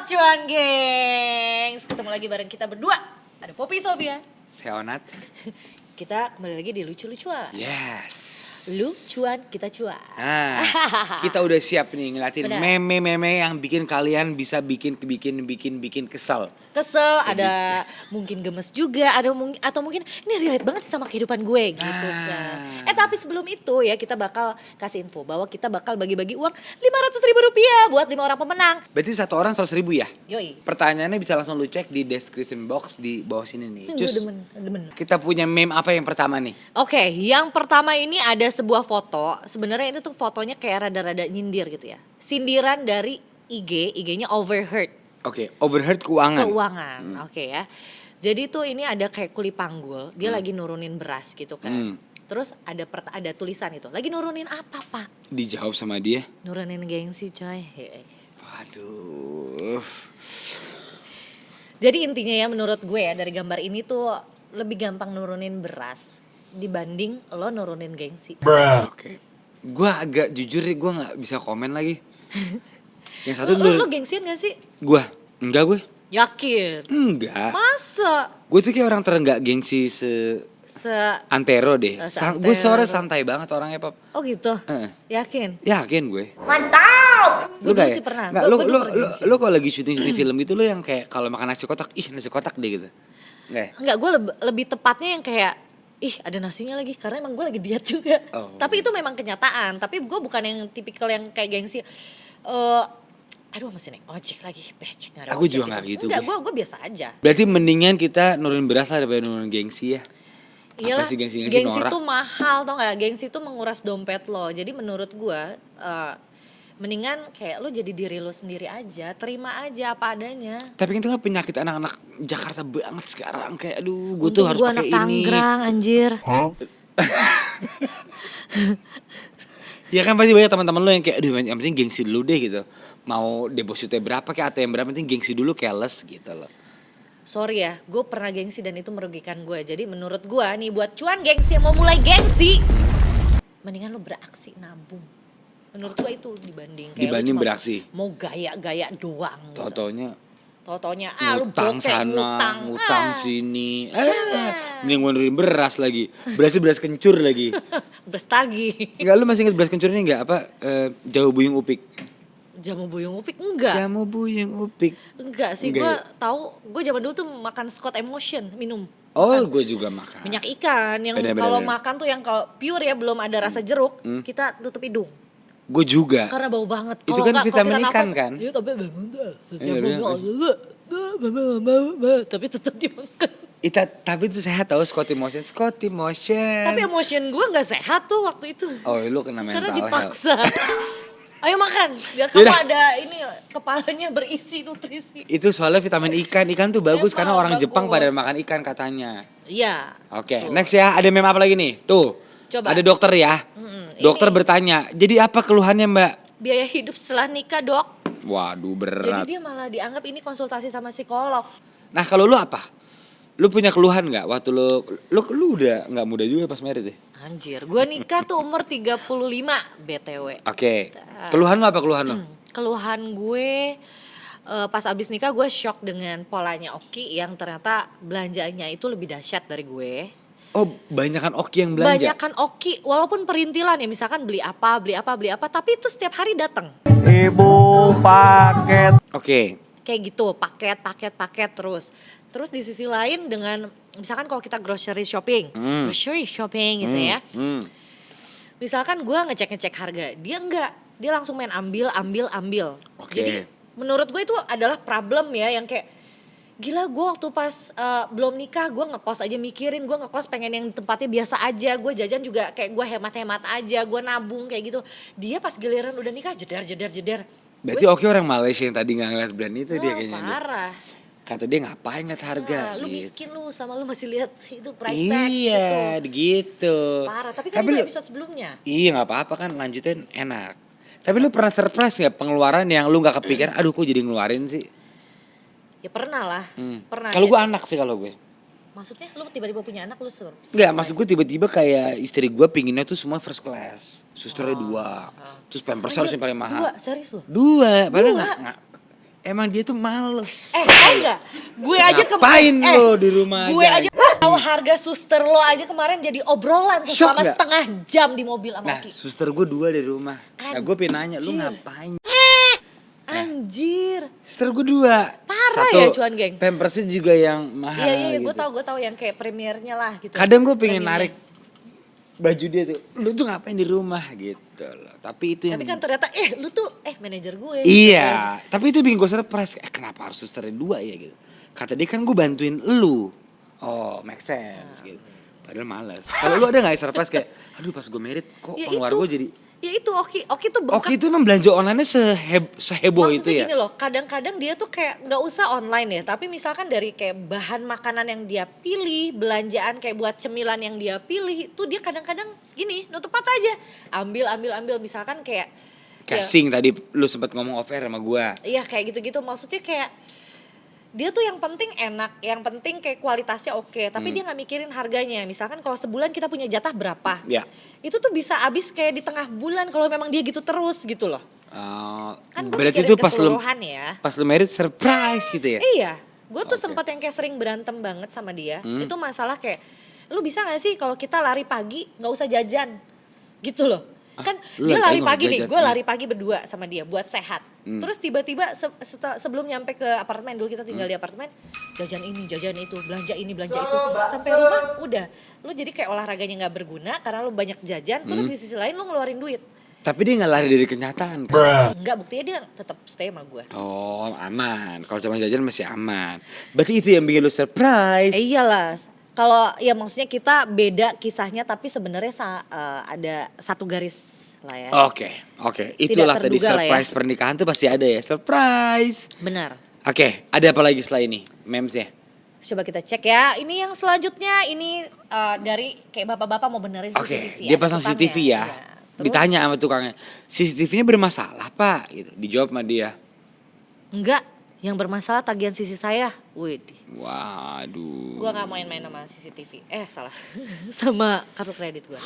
Cuan gengs, ketemu lagi bareng kita berdua. Ada Poppy Sofia. Saya Onat. Kita kembali lagi di lucu-lucuan. Yes. Lu cuan, kita cuan. Nah, kita udah siap nih ngeliatin Benar. meme-meme yang bikin kalian bisa bikin kesel. Kesel, ada mungkin gemes juga, ada atau mungkin ini relate banget sama kehidupan gue gitu kan. Tapi sebelum itu ya kita bakal kasih info bahwa kita bakal bagi-bagi uang 500.000 rupiah buat 5 orang pemenang. Berarti satu orang 100.000 ya? Yoi. Pertanyaannya bisa langsung lu cek di description box di bawah sini nih. Gue Cus, demen. kita punya meme apa yang pertama nih? Oke, yang pertama ini ada sebuah foto. Sebenarnya itu tuh fotonya kayak rada-rada nyindir gitu ya. Sindiran dari IG-nya Overheard. Oke, overheard keuangan. Oke ya. Jadi tuh ini ada kayak kuli panggul, dia lagi nurunin beras gitu kan. Terus ada tulisan itu, lagi nurunin apa Pak? Dijawab sama dia. Nurunin gengsi coy. Waduh. Jadi intinya ya menurut gue ya dari gambar ini tuh lebih gampang nurunin beras dibanding lo nurunin gengsi. Oke. Gua agak jujur nih, gua nggak bisa komen lagi. Yang satu Lo gengsian gak sih? Enggak gue. Yakin? Enggak. Masa? Gue tuh kayak orang terenggak gengsi antero deh. Gue seorang santai banget orangnya, Pap. Oh gitu? Yakin? Yakin gue. Mantap! Gue dulu ya? sih pernah. Nggak, lu kalau lagi syuting film gitu lu yang kayak kalau makan nasi kotak, nasi kotak deh gitu. Enggak ya? Enggak, gue lebih tepatnya yang kayak ada nasinya lagi karena emang gue lagi diet juga. Oh. Tapi itu memang kenyataan. Tapi gue bukan yang tipikal yang kayak gengsi. Aduh masih naik ojek lagi, becek nggak ada Aku ojek juga nggak gitu. Enggak, gue biasa aja. Berarti mendingan kita nurunin beras lah daripada nurunin gengsi ya. Iyalah, Apa sih gengsi gengsi tuh mahal tau gak? Gengsi tuh menguras dompet lo. Jadi menurut gue mendingan kayak lo jadi diri lo sendiri aja. Terima aja apa adanya. Tapi itu kan penyakit anak-anak Jakarta banget sekarang. Kayak aduh gue tuh harus pakai ini. Gue anak Tangerang anjir. Ya kan pasti banyak teman-teman lo yang kayak aduh yang penting gengsi dulu deh gitu. Mau depositnya berapa kayak ATM berapa penting gengsi dulu careless gitu loh. Sorry ya, gue pernah gengsi dan itu merugikan gue. Jadi menurut gue nih buat cuan gengsi yang mau mulai gengsi, mendingan lo beraksi nabung. Menurut gue itu dibanding kayak Dibanding lo cuma beraksi. mau gaya-gaya doang. Totonya Totonya lu ngutang bokeh, sana, ngutang sini. Jangan. Mending gue nurunin beras lagi. Berasnya beras kencur lagi. Beras tagi. Enggak, lu masih ingat beras kencur ini enggak? Apa Jamu Buyung Upik? Jamu buyung upik enggak? Jamu Buyung Upik. Enggak sih, gue tahu. Gue zaman dulu tuh makan Scott Emotion, minum. Oh, gue juga makan. Minyak ikan yang kalau makan tuh yang kalau pure ya belum ada rasa jeruk, kita tutup hidung. Gue juga. Karena bau banget. Itu kan vitamin ikan kan? Iya, tapi tapi tetap dimakan. Tapi itu sehat tau Scott Emotion. Scott Emotion. Tapi emotion gue nggak sehat tuh waktu itu. Oh, lu kena mental Karena health. dipaksa. Ayo makan, biar kamu ada ini kepalanya berisi nutrisi. Itu soalnya vitamin ikan. Ikan tuh bagus karena orang bagus. Jepang pada makan ikan katanya. Iya. Oke, next ya. Ada meme apa lagi nih? Tuh. Coba. Ada dokter ya. Dokter bertanya, jadi apa keluhannya Mbak? Biaya hidup setelah nikah, Dok. Waduh, berat. Jadi dia malah dianggap ini konsultasi sama psikolog. Nah, kalau lu apa? Lu punya keluhan nggak waktu lu udah nggak muda juga pas married deh? Anjir, gue nikah tuh umur 35 BTW. Oke. Keluhan lu apa keluhan lu? Keluhan gue pas abis nikah gue shock dengan polanya Oki yang ternyata belanjanya itu lebih dahsyat dari gue. Oh, banyakan Oki yang belanja? Banyakan Oki, walaupun perintilan ya misalkan beli apa, tapi itu setiap hari datang. Ibu paket. Oke. Kayak gitu, paket terus. Terus di sisi lain dengan misalkan kalau kita grocery shopping gitu ya. Misalkan gue ngecek harga, dia enggak. Dia langsung main ambil. Oke. Jadi menurut gue itu adalah problem ya yang kayak gila gue waktu pas belum nikah gue ngekos aja mikirin gue ngekos pengen yang tempatnya biasa aja. Gue jajan juga kayak gue hemat-hemat aja, gue nabung kayak gitu. Dia pas giliran udah nikah jeder. Berarti Oki orang Malaysia yang tadi gak ngeliat brand itu dia kayaknya. Parah. Kata dia ngapain ngeliat harga Lu gitu. miskin lu sama lu masih lihat itu price tag Iya, gitu. Parah, tapi kan itu episode sebelumnya. Iya gak apa-apa kan, lanjutin enak. Tapi lu pernah surprise gak pengeluaran yang lu gak kepikiran, aduh kok jadi ngeluarin sih? Ya pernah lah, pernah. Kalau gue anak sih kalau gue. Maksudnya lu tiba-tiba punya anak lu surprise? Enggak, maksud gue tiba-tiba kayak istri gue pinginnya tuh semua first class. Susternya 2. Terus pampersnya harus yang paling mahal. 2, serius lu? 2, padahal gak emang dia tuh males. Tau gak? Gue aja Ngapain lo di rumah gue aja? aja tahu harga suster lo aja kemarin jadi obrolan tuh Shock selama nggak? setengah jam di mobil sama Nah, Oki. suster gue 2 di rumah. Nah, gue pengen nanya, lu Anjir. ngapain? Anjir. Suster gue 2. Parah ya, cuan gengs. Pampersnya juga yang mahal. Iya, gitu. gue tahu yang kayak premiernya lah gitu. Kadang gue pengen Premiumnya. narik baju dia tuh. Lu tuh ngapain di rumah gitu loh. Tapi itu yang Tapi kan ternyata lu tuh manajer gue. iya, tapi itu bikin gue surprise. Kenapa harus susternya 2 ya gitu. Kata dia kan gue bantuin lu. Oh, make sense gitu. Padahal males. Kalau lu ada gak surprise kayak, aduh pas gue merit kok Ya pengeluaran itu. gue jadi. Ya itu Oki tuh Oke itu emang belanja online-nya seheboh itu maksudnya ya? gini loh, kadang-kadang dia tuh kayak nggak usah online ya, tapi misalkan dari kayak bahan makanan yang dia pilih, belanjaan kayak buat cemilan yang dia pilih, itu dia kadang-kadang gini, nutup mata aja, ambil, misalkan kayak Casing tadi lu sempat ngomong off air sama gua. iya kayak gitu-gitu, maksudnya kayak dia tuh yang penting enak, yang penting kayak kualitasnya oke, tapi dia nggak mikirin harganya. Misalkan kalau sebulan kita punya jatah berapa, Ya. itu tuh bisa habis kayak di tengah bulan kalau memang dia gitu terus gitu loh. Kan gue Berarti mikirin itu pas lu keseluruhan ya. merit surprise gitu ya? Iya, gue tuh Oke. sempat yang kayak sering berantem banget sama dia. Itu masalah kayak, lu bisa gak sih kalau kita lari pagi nggak usah jajan, gitu loh. Kan lu dia lari lari pagi nggak pagi usah nih, jajan? gue lari pagi berdua sama dia buat sehat. Terus tiba-tiba sebelum nyampe ke apartemen, dulu kita tinggal di apartemen, jajan ini, jajan itu, belanja ini, belanja itu. Sampai rumah udah, lu jadi kayak olahraganya nggak berguna karena lu banyak jajan. Terus di sisi lain lu ngeluarin duit. Tapi dia nggak lari dari kenyataan kan? Enggak, buktinya dia tetap stay sama gue. Oh aman, kalau cuma jajan masih aman. Berarti itu yang bikin lu surprise. Iyalah. Kalau ya maksudnya kita beda kisahnya tapi sebenarnya ada satu garis lah ya. Oke. Itulah tadi terduga lah ya. surprise pernikahan tuh pasti ada ya, surprise. Benar. Oke, ada apa lagi setelah ini? Memesnya? Coba kita cek ya. Ini yang selanjutnya ini dari kayak bapak-bapak mau benerin Oke, CCTV. dia ada pasang tukangnya. CCTV ya. Iya. Terus, Ditanya sama tukangnya, CCTV-nya bermasalah pak? Gitu. Dijawab sama dia. enggak, yang bermasalah tagihan sisi saya. Widih. Waduh. Gua nggak main-main sama CCTV. Salah. Sama kartu kredit gua.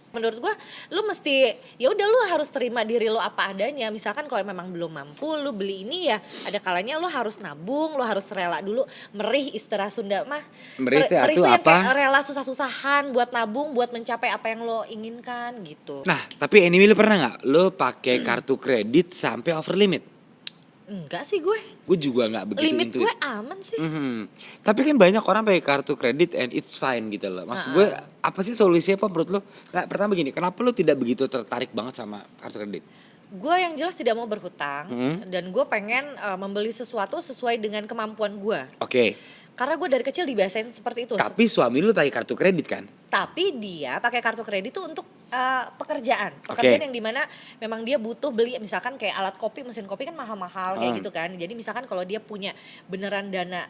Menurut gua lu mesti ya udah lu harus terima diri lu apa adanya. Misalkan kalau memang belum mampu lu beli ini ya ada kalanya lu harus nabung, lu harus rela dulu. Merih istilah Sunda mah. Merih itu itu yang apa? kayak rela susah-susahan buat nabung buat mencapai apa yang lo inginkan gitu. Nah, tapi anyway lu pernah nggak lu pakai kartu kredit sampai over limit? Enggak sih gue. Gue juga nggak begitu Limit into gue it. aman sih. Tapi kan banyak orang pakai kartu kredit and it's fine gitu loh. Maksud gue apa sih solusinya apa menurut lo? Pertama begini, kenapa lo tidak begitu tertarik banget sama kartu kredit? Gue yang jelas tidak mau berhutang dan gue pengen membeli sesuatu sesuai dengan kemampuan gue. Oke. Karena gue dari kecil dibiasain seperti itu. Tapi suami lu pakai kartu kredit kan? Tapi dia pakai kartu kredit itu untuk pekerjaan Oke. yang dimana memang dia butuh beli misalkan kayak alat kopi, mesin kopi kan mahal-mahal kayak gitu kan. Jadi misalkan kalau dia punya beneran dana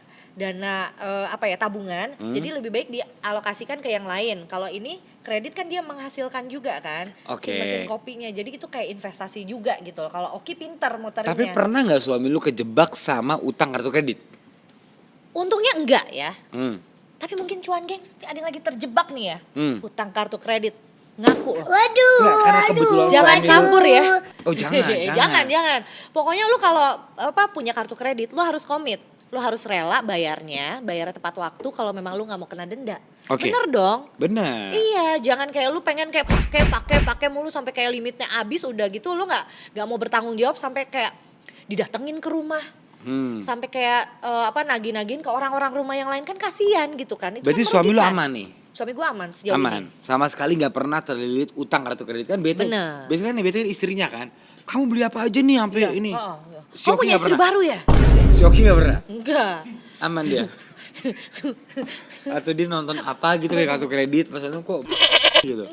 tabungan, jadi lebih baik dialokasikan ke yang lain. Kalau ini kredit kan dia menghasilkan juga kan, si Oke. mesin kopinya. Jadi itu kayak investasi juga gitu loh. Kalau Oki pinter muterinnya. Tapi pernah nggak suami lu kejebak sama utang kartu kredit? Untungnya enggak ya. Hmm. Tapi mungkin cuan gengs ada yang lagi terjebak nih ya. Hmm. Utang kartu kredit. Ngaku loh. Nggak, karena kebetulan Jangan suami lu- kabur ya. Oh jangan. jangan. Pokoknya lu kalau punya kartu kredit, lu harus komit. Lu harus rela bayarnya tepat waktu kalau memang lu nggak mau kena denda. Oke. Bener dong. Benar. Iya, jangan kayak lu pengen kayak pakai mulu sampai kayak limitnya habis udah gitu lu nggak mau bertanggung jawab sampai kayak didatengin ke rumah. Sampai kayak nagih-nagihin ke orang-orang rumah yang lain kan kasihan gitu kan. Itu Berarti kan suami lu merugikan. aman nih? Suami gue aman sejauh Aman. ini. Sama sekali nggak pernah terlilit utang kartu kredit kan bete. Bener. Biasanya kan bete istrinya kan. Kamu beli apa aja nih sampai ini? Iya. Si Kamu Oki punya nggak istri pernah. baru ya? Si Oki nggak pernah. Enggak. Aman dia. Atau dia nonton apa gitu kayak kartu kredit pas itu kok gitu.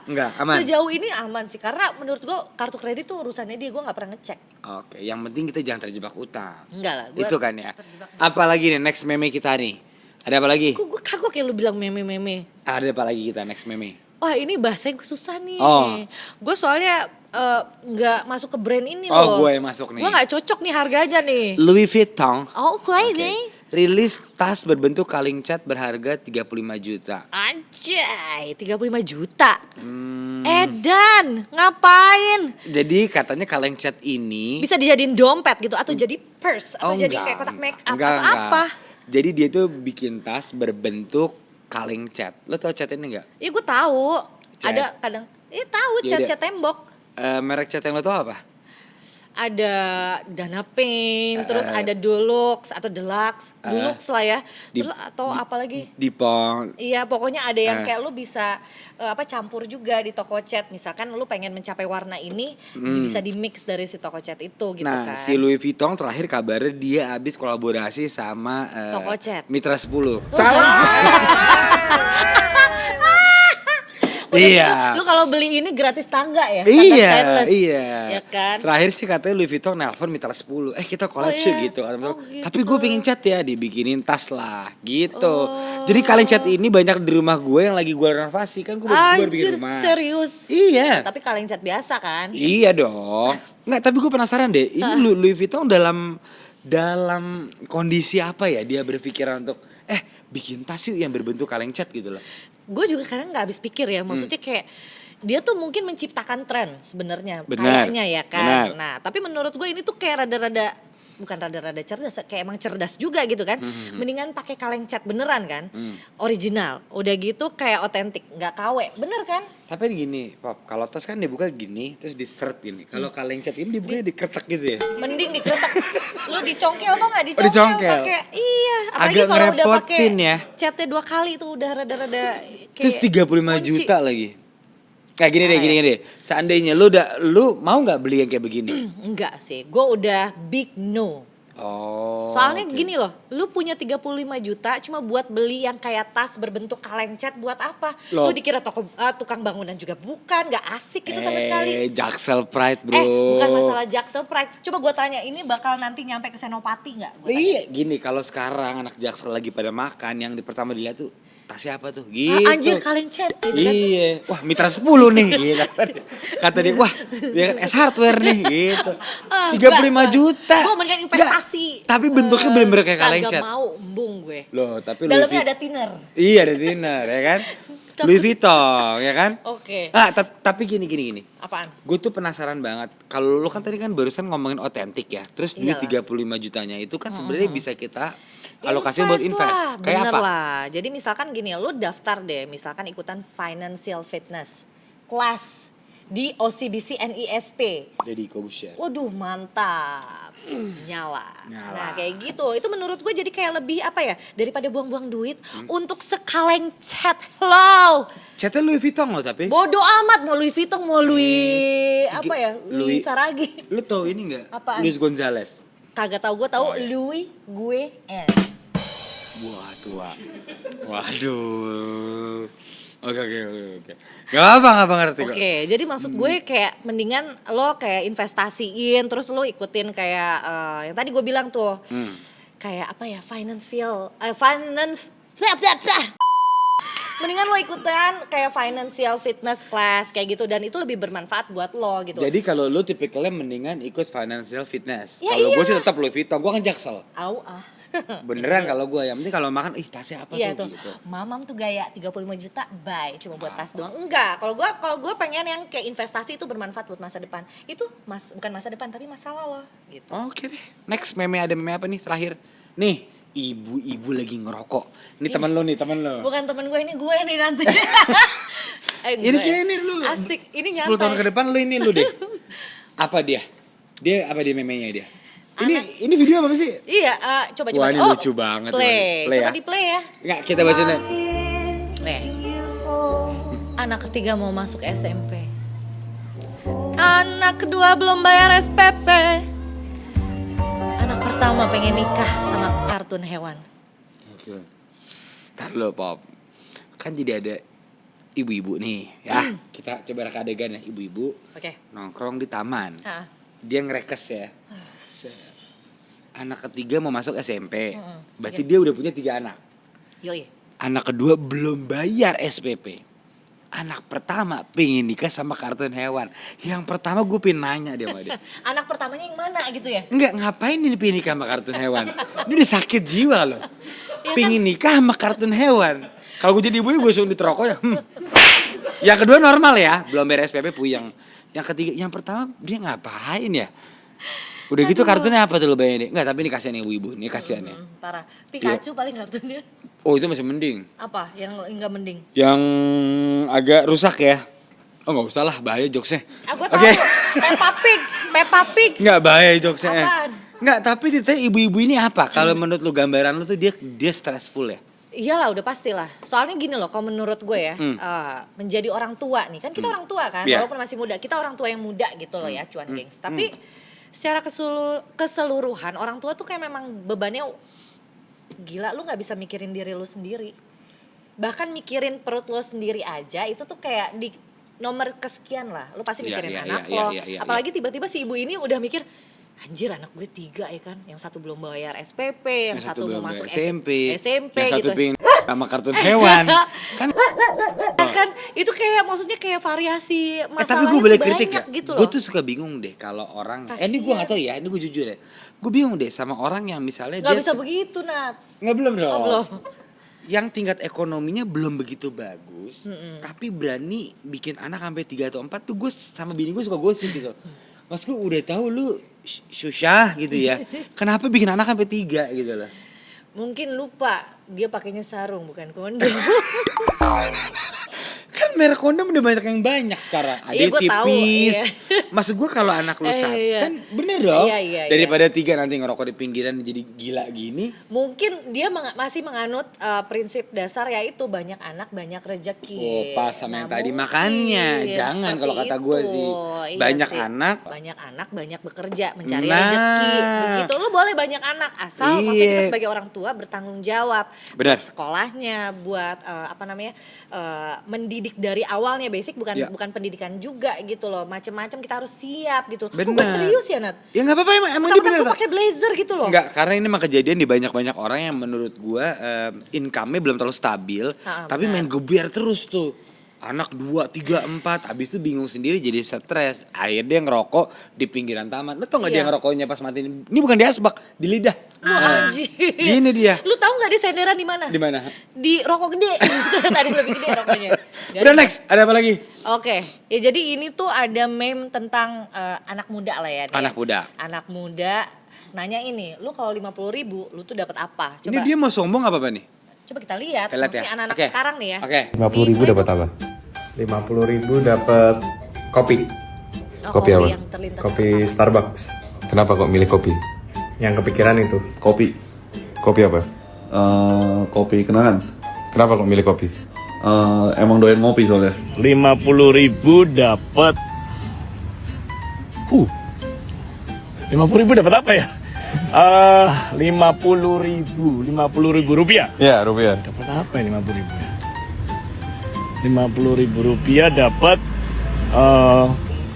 Enggak, aman. Sejauh ini aman sih karena menurut gue kartu kredit tuh urusannya dia, gue nggak pernah ngecek. Oke, yang penting kita jangan terjebak utang. Enggak lah. Gua Itu kan ya. terjebak. Apalagi nih next meme kita nih. Ada apa lagi? Gue kagok ya lu bilang meme-meme. Ada apa lagi kita next meme? Wah ini bahasanya gue susah nih. Oh. Gue soalnya nggak masuk ke brand ini Oh, loh. gue yang masuk nih. Gue nggak cocok nih harganya nih. Louis Vuitton. Oke nih. Rilis tas berbentuk kaleng cat berharga 35 juta. Anjay, 35 juta. Edan, ngapain? Jadi katanya kaleng cat ini Bisa dijadiin dompet gitu atau jadi purse atau jadi enggak, kayak kotak make up enggak, atau enggak. apa? Jadi dia tuh bikin tas berbentuk kaleng cat. Lo tau cat ini enggak? Ya gue tahu. Cat. Ada kadang tahu Ya udah. cat-cat tembok. Merek cat yang lo tau apa? Ada Dana Paint, terus ada Dulux atau Deluxe, Dulux lah ya. Terus atau apa lagi? Dipong. Iya, pokoknya ada yang kayak lu bisa campur juga di toko cat. Misalkan lu pengen mencapai warna ini, bisa di mix dari si toko cat itu gitu Nah, kan. si Louis Vuitton terakhir kabarnya dia habis kolaborasi sama Toko cat. Mitra 10. Udah Iya. gitu, lu kalau beli ini gratis tangga ya? Tangga Iya, stainless. iya. Ya kan? Terakhir sih katanya Louis Vuitton nelpon Mitra 10. Kita collab Oh, yuk iya. gitu. Oh, gitu. Tapi gue pengen cat ya, dibikinin tas lah gitu. Oh. Jadi kaleng cat ini banyak di rumah gue yang lagi gue renovasi. Kan gue baru bikin Anjir, rumah. serius? Iya. Tapi kaleng cat biasa kan? Iya dong. Enggak, tapi gue penasaran deh. Ini Louis Vuitton dalam kondisi apa ya dia berpikiran untuk bikin tas yuk yang berbentuk kaleng cat gitu loh. Gue juga kadang nggak habis pikir ya, maksudnya kayak dia tuh mungkin menciptakan tren sebenarnya Benar, kayaknya ya kan. benar. Nah tapi menurut gue ini tuh kayak bukan rada-rada cerdas, kayak emang cerdas juga gitu kan. Mendingan pakai kaleng cat beneran kan, original. Udah gitu kayak otentik, nggak KW, bener kan? Tapi gini, Pop, kalau tas kan dibuka gini terus di shirt gini. Kalau kaleng cat ini dibuka diketek gitu ya. Mending diketek, lu dicongkel atau nggak dicongkel? dicongkel. Pakai, iya. Apalagi Agak kalau udah pakai ngerepotin ya. catnya 2 kali tuh udah rada-rada Terus kayak 35 kunci. juta lagi. Kayak gini deh, Ah, gini deh. Seandainya lu mau nggak beli yang kayak begini? Enggak sih, gue udah big no. Oh. Soalnya oke. gini loh, lu punya 35 juta cuma buat beli yang kayak tas berbentuk kaleng cat buat apa? Loh. Lu dikira tukang bangunan juga bukan, gak asik itu sama sekali. Jaksel Pride bro. Bukan masalah Jaksel Pride. Coba gue tanya, ini bakal nanti nyampe ke Senopati gak? Iya gini, kalau sekarang anak Jaksel lagi pada makan, yang pertama dilihat tuh tasnya apa tuh? Gitu. Anjir kaleng cat gitu kan. Iya, wah Mitra 10 nih gitu. Kata dia, wah dia kan S Hardware nih gitu. 35 juta. Gue mendingan investasi. Nggak, tapi bentuknya bener-bener kayak kaleng cat. Kagak mau, embung gue. Loh, tapi Dalamnya ada thinner. Iya, ada thinner ya kan? Louis Vuitton ya kan? Oke. Tapi gini. Apaan? Gue tuh penasaran banget. Kalau lu kan tadi kan barusan ngomongin otentik ya. Terus duit Iyalah. 35 jutanya itu kan sebenarnya bisa kita alokasi buat invest. Lah, Kayak bener apa? lah. Jadi misalkan gini, lu daftar deh, misalkan ikutan financial fitness class di OCBC NISP. Deddy Kobusher. Waduh mantap, nyala. Nyala. Nah kayak gitu, itu menurut gue jadi kayak lebih apa ya, daripada buang-buang duit untuk sekaleng cat. Hello, Catnya Louis Vuitton loh tapi. bodoh amat mau Louis Vuitton, mau Louis apa ya, Louis Saragi. Lu tau ini gak? Apaan? Luis Gonzales. Kagak tahu, gue tahu Oh, iya. Louis gue N. Waduh. Oke. Gak apa ngerti kok. Oke, jadi maksud gue kayak mendingan lo kayak investasiin, terus lo ikutin kayak yang tadi gue bilang tuh, kayak apa ya, mendingan lo ikutan kayak financial fitness class kayak gitu, dan itu lebih bermanfaat buat lo gitu. Jadi kalau lu tipikalnya mendingan ikut financial fitness. Ya, Kalau gue iya. sih tetap Louis Vuitton. Gue kan Jaksel. Au ah. Beneran kalau gue, yang penting kalau makan tasnya apa Iya tuh tuh, gitu. mamam tuh gaya 35 juta, bye, cuma buat tas doang. Enggak, kalau gue pengen yang kayak investasi itu bermanfaat buat masa depan. Itu bukan masa depan tapi masa lalu gitu. Oke deh. Next ada meme apa nih terakhir? Nih, ibu-ibu lagi ngerokok. Ini teman lo. Bukan temen gue, ini gue nih nanti. Ini kira ini lu. Asik, ini 10 tahun nyantai. ke depan lu deh. Apa dia? Dia apa dia memenya dia? Ini video apa sih? Iya, coba. Wah, ini lucu banget. Play, Play coba ya. di play ya. Enggak, kita bacain deh. Anak ketiga mau masuk SMP. Anak kedua belum bayar SPP. Anak pertama pengen nikah sama kartun hewan. Oke. Ntar lo Pop. Kan jadi ada ibu-ibu nih ya. Kita coba reka adegan ya, ibu-ibu Oke. nongkrong di taman. Ah. Dia ngerekes ya. Anak ketiga mau masuk SMP. Berarti dia udah punya 3 anak. Yoi. Anak kedua belum bayar SPP. Anak pertama pengen nikah sama kartun hewan. Yang pertama gue pengen nanya dia sama dia. Anak pertamanya yang mana gitu ya? Enggak, ngapain ini pengen nikah sama kartun hewan? Ini udah sakit jiwa loh. Ya Pengen nikah sama kartun hewan. Kalau gue jadi ibu gue suruh diterokoknya. Yang kedua normal ya, belum beres SPP puyeng. Yang ketiga, yang pertama dia ngapain ya? Udah gitu kartunnya apa tuh lo bayangin? Enggak, tapi ini kasihan ibu-ibu, ini kasihan ya. Parah. Pikachu paling kartunnya. Oh itu masih mending. Apa yang enggak mending? Yang agak rusak ya. Oh nggak usah lah, bahaya jokesnya. Aku tahu. Peppa Pig. Nggak bahaya jokesnya. Apaan? Nggak, tapi ditanya ibu-ibu ini apa? Kalau menurut lu gambaran lu tuh dia stressful ya? Iyalah udah pastilah. Soalnya gini loh, kalau menurut gue ya, menjadi orang tua nih, kan kita orang tua kan, Yeah. walaupun masih muda, kita orang tua yang muda gitu loh ya, cuan gengs. Tapi secara keseluruhan orang tua tuh kayak memang bebannya gila, lu nggak bisa mikirin diri lu sendiri. Bahkan mikirin perut lu sendiri aja itu tuh kayak di nomor kesekian lah, lu pasti Iya, mikirin iya, anak iya, lo. iya, iya, Apalagi tiba-tiba si ibu ini udah mikir, anjir anak gue 3 ya kan, yang satu belum bayar SPP, yang satu mau belum masuk SMP, SMP yang gitu. satu pengen sama kartun hewan. Kan Kan itu kayak maksudnya kayak variasi tapi masalahnya gue boleh banyak kritik ya. gitu Gue loh. tuh suka bingung deh kalau orang. Kasian. Ini gue gak tahu ya. Ini gue jujur ya. Gue bingung deh sama orang yang misalnya Gak dia bisa begitu Nat. nggak belum dong. Oh, belum. Yang tingkat ekonominya belum begitu bagus, tapi berani bikin anak sampai 3 atau 4 tuh gue sama bini gue suka gosip gitu. Maksudku udah tahu lu susah gitu ya. Kenapa bikin anak sampai 3 gitu loh. Mungkin lupa dia pakainya sarung bukan kondom. Kan merek kondom udah banyak sekarang. Ada Iya, yang gua tahu, tipis. iya. Maksud gue kalau anak lu satu Iya. kan bener dong. Iya. Daripada 3 nanti ngerokok di pinggiran jadi gila gini. Mungkin dia masih menganut prinsip dasar yaitu banyak anak banyak rezeki. Oh, pas sama yang tadi mungkin makanya jangan seperti kalau kata gue itu. sih. Iya Banyak sih. anak. Banyak anak banyak bekerja mencari Nah. rezeki. Begitu lu boleh banyak anak asal maksudnya kita Iya. sebagai orang tua bertanggung jawab Benar. buat sekolahnya, buat mendidik dari awalnya basic bukan Ya. bukan pendidikan juga gitu loh. Macem-macem kita harus siap gitu. Kok gue Benar. serius ya Nat? Ya nggak apa-apa emang ini Takut bener. aku pakai blazer gitu loh. Enggak, karena ini mah kejadian di banyak-banyak orang yang menurut gua income-nya belum terlalu stabil, tapi main geber terus tuh. Anak 2, 3, 4, abis itu bingung sendiri jadi stres. Akhirnya dia ngerokok di pinggiran taman. Lu tau gak dia Iya. ngerokoknya pas matiin? Ini bukan di asbak, di lidah. Wah, anjir. Gini dia. Lu tahu nggak dia senderan di mana? Di mana? Di rokok gede. Tadi lebih gede rokoknya. Udah next, ada apa lagi? Oke, ya jadi ini tuh ada meme tentang anak muda lah ya. nih. Anak muda. Anak muda nanya ini, lu kalau 50.000 lu tuh dapat apa? Ini dia mau sombong apa nih? Coba kita lihat. Kita lihat ya. Maksudnya anak-anak Oke. sekarang nih ya. Oke. 50.000 dapat apa? 50.000 dapat kopi. Oh, Kopi apa? yang terlintas. Kopi Starbucks. Kenapa kok milih kopi? Yang kepikiran itu. Kopi. Kopi apa? Kopi kenangan. Kenapa kok milih kopi? Emang doyan ngopi soalnya. 50.000 dapat 50.000 dapat apa ya? 50.000 rupiah. Ya, rupiah. Dapat apa ya 50.000 ya? 50.000 rupiah dapat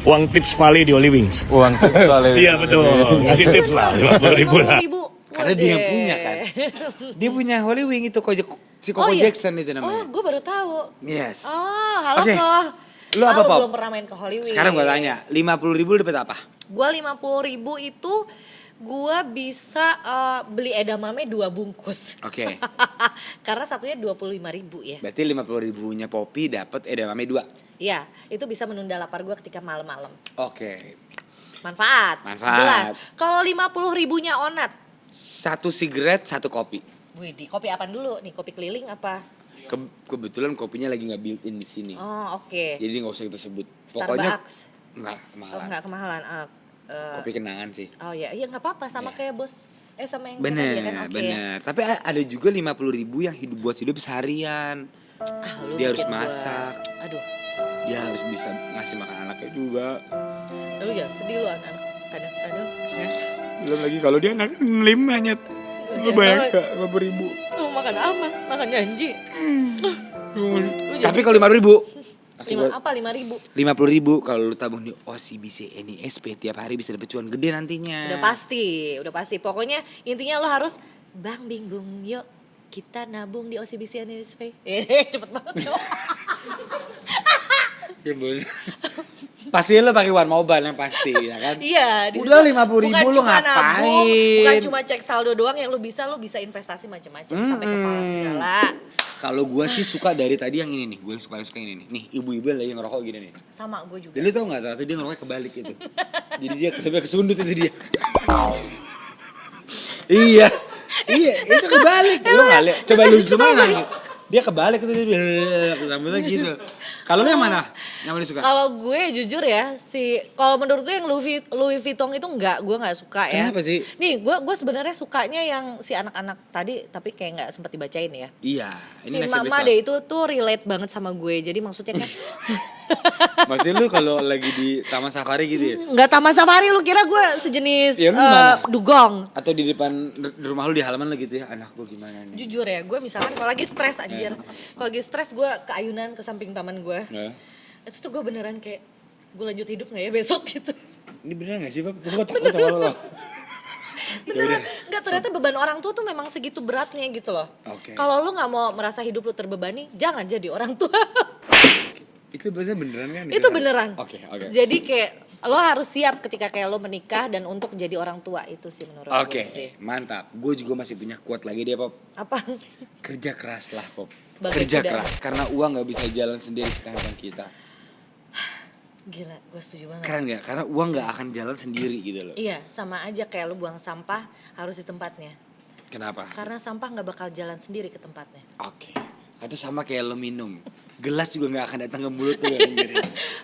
uang tips Mali di Holy Wings. Uang tips soalnya. Iya betul, ngasih tips lah 50.000 lah. 50.000. Karena dia yang punya kan. Dia punya Holy Wing itu si Coco iya? Jackson itu Oh, namanya. gue baru tahu. Yes. Oh, halo Oke. Ko. Lu apa, Pop? belum pernah main ke Hollywood. Sekarang gua tanya, 50.000 dapat apa? Gua 50.000 itu gua bisa beli edamame 2 bungkus. Oke. Karena satunya 25.000 ya. Berarti 50.000-nya Poppy dapat edamame 2. Iya, itu bisa menunda lapar gua ketika malam-malam. Oke. Manfaat. Manfaat. Jelas. Kalau 50.000-nya Onat. 1 sigaret, 1 kopi. Wih, di kopi apaan dulu? Nih, kopi keliling apa? Kebetulan kopinya lagi nggak built in di sini. Oh, oke. Jadi nggak usah kita sebut. Pokoknya Starbucks. nggak Oh, kemahalan. enggak kemahalan. Kopi kenangan sih. Oh iya, iya enggak apa-apa sama kayak bos. Sama yang Bener, tadi ya kan, oke. bener. Tapi ada juga 50.000 yang buat hidup seharian. Ah, lu Dia harus bikin gua- masak. Aduh, Dia harus bisa ngasih makan anaknya juga. lu jangan sedih lu anak kadang. Aduh, ya. Belum lagi kalau dia anak 5 nyet. Lu bayang gak 50.000. Lu makan apa? Makan janji. Tapi kalau 5.000 Apa 5.000? 50.000 kalau lu tabung di OCBC NISP tiap hari bisa dapet cuan gede nantinya. Udah pasti. Pokoknya intinya lo harus Bang Bingung yuk kita nabung di OCBC NSP. Cepet banget ya. Pasti lu pakai One Mobile yang pasti ya kan. Iya, di Udah situ 50.000 bukan lu cuma ngapain? nabung, bukan cuma cek saldo doang yang lu bisa investasi macam-macam sampai ke falas segala. Kalau gue sih suka dari tadi yang ini nih, gue paling suka yang ini nih. Nih, ibu-ibu yang lagi ngerokok gini nih. Sama gue juga. Dan lu tau gak, ternyata dia ngerokoknya kebalik gitu. Jadi dia sampai kesundut itu dia. Iya, itu kebalik. Lu gak liat, coba lu zoom aja. Dia kebalik itu dia rambutnya gitu. Kalau lu yang mana? Yang mana suka? Kalau gue jujur ya, kalau menurut gue yang Louis Vuitton itu gue nggak suka ya. Kenapa sih? Nih, gue sebenarnya sukanya yang si anak-anak tadi, tapi kayak nggak sempet dibacain ya. Iya, ini Si next mama episode. deh itu tuh relate banget sama gue. Jadi maksudnya kan Maksudnya lu kalau lagi di Taman Safari gitu ya? nggak taman safari, lu kira gue sejenis Ya, lu gimana? dugong. Atau di depan di rumah lu di halaman lu gitu ya? Anak gue gimana nih? Jujur ya, gue misalkan kalau lagi stres anjir. Kalau lagi stres gue ke ayunan ke samping taman gue. Nah, Itu tuh gue beneran kayak gue lanjut hidup gak ya besok gitu. ini beneran gak sih, Pak? Gue takut sama lo. Beneran, nggak ternyata beban orang tua tuh memang segitu beratnya gitu loh. Oke. Kalau lu nggak mau merasa hidup lu terbebani, jangan jadi orang tua. Itu biasanya beneran kan? Itu beneran. Oke. Jadi kayak lo harus siap ketika kayak lo menikah dan untuk jadi orang tua itu sih menurut gue sih. Oke, mantap. Gue juga masih punya quote lagi deh, Pop. Apa? Kerja keras lah, Pop. Bagai Kerja kuda. keras, karena uang gak bisa jalan sendiri ke kantong kita. Gila, gue setuju banget. Keren gak? Karena uang gak akan jalan sendiri gitu loh. Iya, sama aja kayak lo buang sampah harus di tempatnya. Kenapa? Karena sampah nggak bakal jalan sendiri ke tempatnya. Oke. Itu sama kayak lo minum. Gelas juga gak akan datang ke mulut lo sendiri.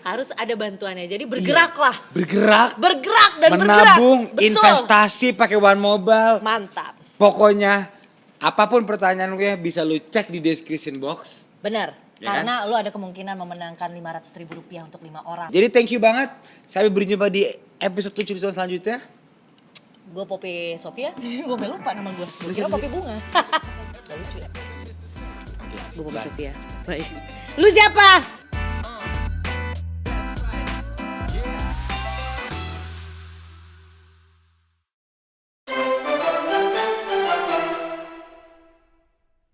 Harus ada bantuannya. Jadi bergeraklah. Bergerak. Bergerak dan Menabung, bergerak. Betul. investasi pakai One Mobile. Mantap. Pokoknya apapun pertanyaan gue bisa lu cek di description box. Benar. Ya Karena lo ada kemungkinan memenangkan Rp500.000 untuk 5 orang. Jadi thank you banget. Sampai berjumpa di episode 7 selanjutnya. Gue Poppy Sofia. Gue lupa nama gue. Gue kira Poppy Bunga. Gak lucu ya. Oke. Gue Poppy Sofia. Baik. Lu siapa?